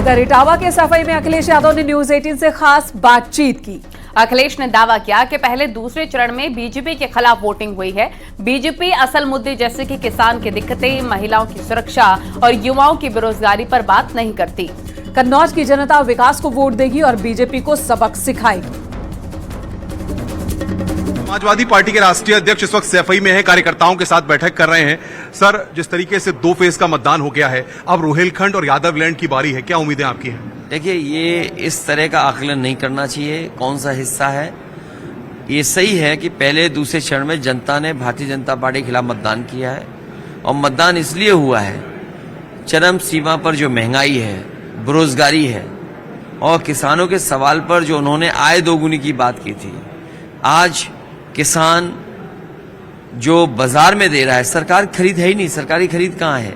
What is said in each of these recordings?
उधर इटावा के सफाई में अखिलेश यादव ने न्यूज 18 से खास बातचीत की। अखिलेश ने दावा किया कि पहले दूसरे चरण में बीजेपी के खिलाफ वोटिंग हुई है। बीजेपी असल मुद्दे जैसे कि किसान की दिक्कतें, महिलाओं की सुरक्षा और युवाओं की बेरोजगारी पर बात नहीं करती। कन्नौज की जनता विकास को वोट देगी और बीजेपी को सबक सिखाएगी। समाजवादी पार्टी के राष्ट्रीय अध्यक्ष इस वक्त सैफई में है, कार्यकर्ताओं के साथ बैठक कर रहे हैं। सर, जिस तरीके से 2 फेज का मतदान हो गया है, अब रोहिलखंड और यादवलैंड की बारी है, क्या उम्मीदें आपकी हैं? देखिए, ये इस तरह का आकलन नहीं करना चाहिए कौन सा हिस्सा है। ये सही है कि पहले दूसरे चरण में जनता ने भारतीय जनता पार्टी के खिलाफ मतदान किया है और मतदान इसलिए हुआ है, चरम सीमा पर जो महंगाई है, बेरोजगारी है और किसानों के सवाल पर जो उन्होंने आय दोगुनी की बात की थी। आज किसान जो बाजार में दे रहा है, सरकार खरीद है ही नहीं, सरकारी खरीद कहाँ है,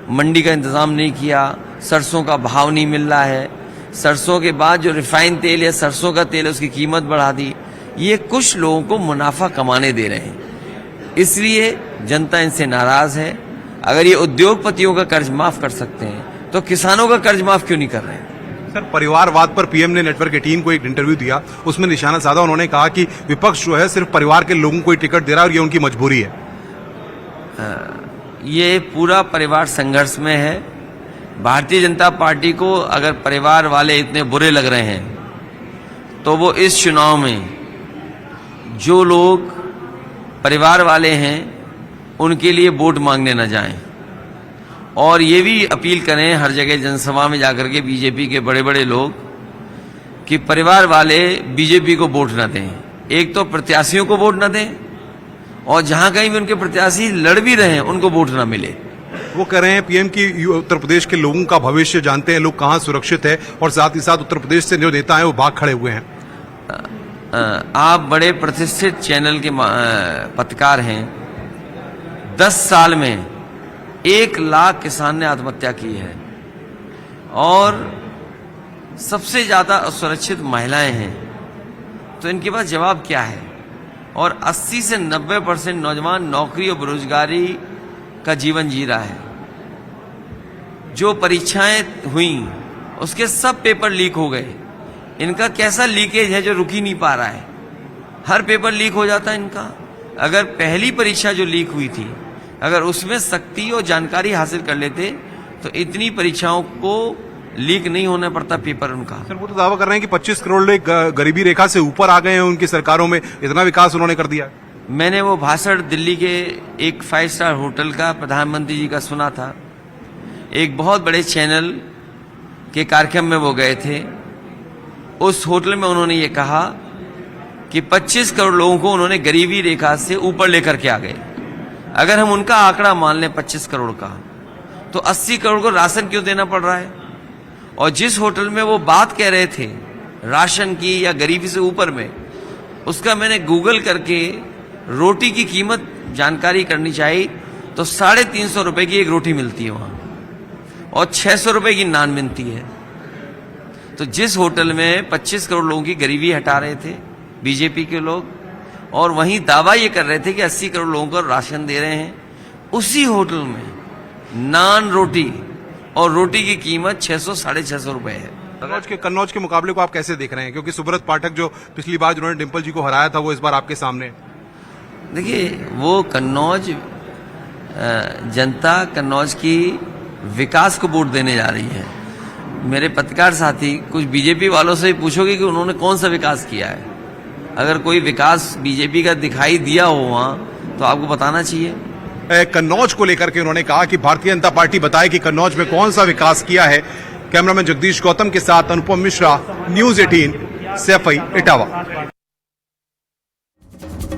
मंडी का इंतजाम नहीं किया, सरसों का भाव नहीं मिल रहा है, सरसों के बाद जो रिफाइंड तेल या सरसों का तेल है उसकी कीमत बढ़ा दी। ये कुछ लोगों को मुनाफा कमाने दे रहे हैं, इसलिए जनता इनसे नाराज है। अगर ये उद्योगपतियों का कर्ज माफ कर सकते हैं तो किसानों का कर्ज माफ क्यों नहीं कर रहे हैं? सर, परिवारवाद पर पीएम ने नेटवर्क 18 को एक इंटरव्यू दिया, उसमें निशाना साधा उन्होंने कहा कि विपक्ष जो है सिर्फ परिवार के लोगों को ही टिकट दे रहा है और ये उनकी मजबूरी है। ये पूरा परिवार संघर्ष में है। भारतीय जनता पार्टी को अगर परिवार वाले इतने बुरे लग रहे हैं तो वो इस चुनाव में जो लोग परिवार वाले हैं उनके लिए वोट मांगने न जाएं और ये भी अपील करें हर जगह जनसभा में जाकर के बीजेपी के बड़े बड़े लोग कि परिवार वाले बीजेपी को वोट न दें। एक तो प्रत्याशियों को वोट न दें और जहां कहीं भी उनके प्रत्याशी लड़ भी रहे हैं उनको वोट न मिले। वो कह रहे हैं पीएम की उत्तर प्रदेश के लोगों का भविष्य जानते हैं, लोग कहां सुरक्षित है और साथ ही साथ उत्तर प्रदेश से जो नेता है वो भाग खड़े हुए हैं। आप बड़े प्रतिष्ठित चैनल के पत्रकार हैं। 10 साल में 1 लाख किसान ने आत्महत्या की है और सबसे ज्यादा असुरक्षित महिलाएं हैं, तो इनके पास जवाब क्या है? और 80 से 90% नौजवान नौकरी और बेरोजगारी का जीवन जी रहा है। जो परीक्षाएं हुई उसके सब पेपर लीक हो गए। इनका कैसा लीकेज है जो रुक ही नहीं पा रहा है? हर पेपर लीक हो जाता है इनका। अगर पहली परीक्षा जो लीक हुई थी, अगर उसमें सख्ती और जानकारी हासिल कर लेते तो इतनी परीक्षाओं को लीक नहीं होना पड़ता पेपर उनका। सर, वो तो दावा कर रहे हैं कि 25 करोड़ लोग गरीबी रेखा से ऊपर आ गए हैं उनकी सरकारों में, इतना विकास उन्होंने कर दिया। मैंने वो भाषण दिल्ली के एक 5 स्टार होटल का प्रधानमंत्री जी का सुना था। एक बहुत बड़े चैनल के कार्यक्रम में वो गए थे। उस होटल में उन्होंने ये कहा कि 25 करोड़ लोगों को उन्होंने गरीबी रेखा से ऊपर लेकर के आ गए। अगर हम उनका आंकड़ा मान लें 25 करोड़ का, तो 80 करोड़ को राशन क्यों देना पड़ रहा है? और जिस होटल में वो बात कह रहे थे राशन की या गरीबी से ऊपर में, उसका मैंने गूगल करके रोटी की कीमत जानकारी करनी चाहिए तो 350 रुपए की एक रोटी मिलती है वहां और 600 रुपए की नान मिलती है। तो जिस होटल में 25 करोड़ लोगों की गरीबी हटा रहे थे बीजेपी के लोग और वहीं दावा ये कर रहे थे कि 80 करोड़ लोगों को राशन दे रहे हैं, उसी होटल में नान रोटी और रोटी की कीमत 600-650 रुपए है। कन्नौज के मुकाबले को आप कैसे देख रहे हैं? क्योंकि सुब्रत पाठक जो पिछली बार जिन्होंने डिम्पल जी को हराया था वो इस बार आपके सामने। देखिए, वो कन्नौज जनता कन्नौज की विकास को वोट देने जा रही है। मेरे पत्रकार साथी कुछ बीजेपी वालों से पूछोगे कि उन्होंने कौन सा विकास किया है। अगर कोई विकास बीजेपी का दिखाई दिया हो वहां तो आपको बताना चाहिए। कन्नौज को लेकर के उन्होंने कहा कि भारतीय जनता पार्टी बताए कि कन्नौज में कौन सा विकास किया है। कैमरामैन जगदीश गौतम के साथ अनुपम मिश्रा, न्यूज 18, सैफई, इटावा।